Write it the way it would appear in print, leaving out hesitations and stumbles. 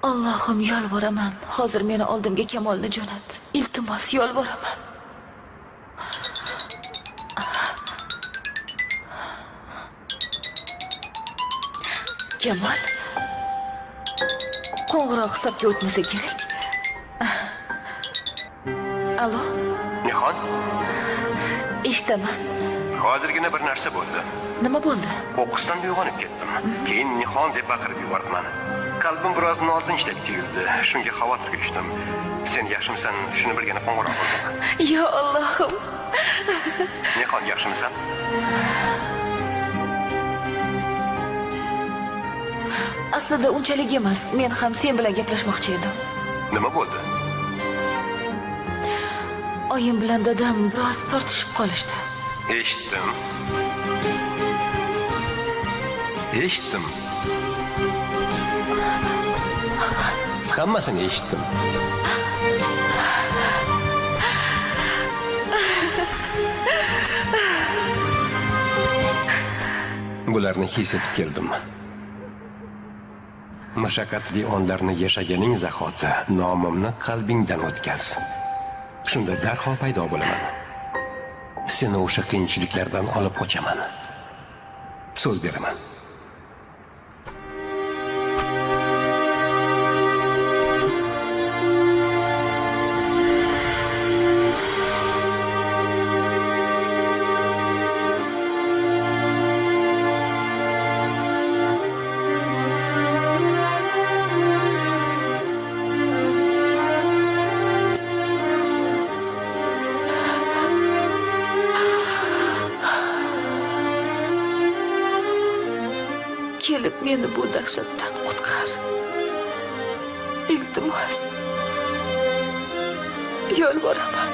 Allohim yolboraman. Hozir meni oldimga Kamolni jo'nat. Iltimos yolboraman. Kamol. Qo'ng'iroq hisobga o'tmasa kerak. Alo? Nihon, Eshitaman. hozirgina bir narsa bo'ldi. Nima bo'ldi? O'qisdan uyg'onib ketdim. Keyin Nihon deb baqirib yubordi meni. Qalbim biroz notinchlik tuyuldi. Shunga xavotirga tushdim. Sen yaxshimisan? Shuni bilgani qo'ng'iroq qildim. Ya Allohim. Nihon, yaxshimisan? Aslida unchalik emas. Men ham sen bilan gaplashmoqchi edim. Nima bo'ldi? Oyim bilan dadam biroz tortishib qolishdi. Eshitdim. Hammasini eshitdim. Bularni his etib keldim. Mashaqqatli onlarni yashaganing zahoti nomimni qalbingdan o'tkaz. Shunda darhol paydo bo'laman. Seni o'sha qiyinchiliklardan olib qochaman. So'z beraman. Kelib meni bu dahshatdan qutqar. Iltimos. Yolboraman.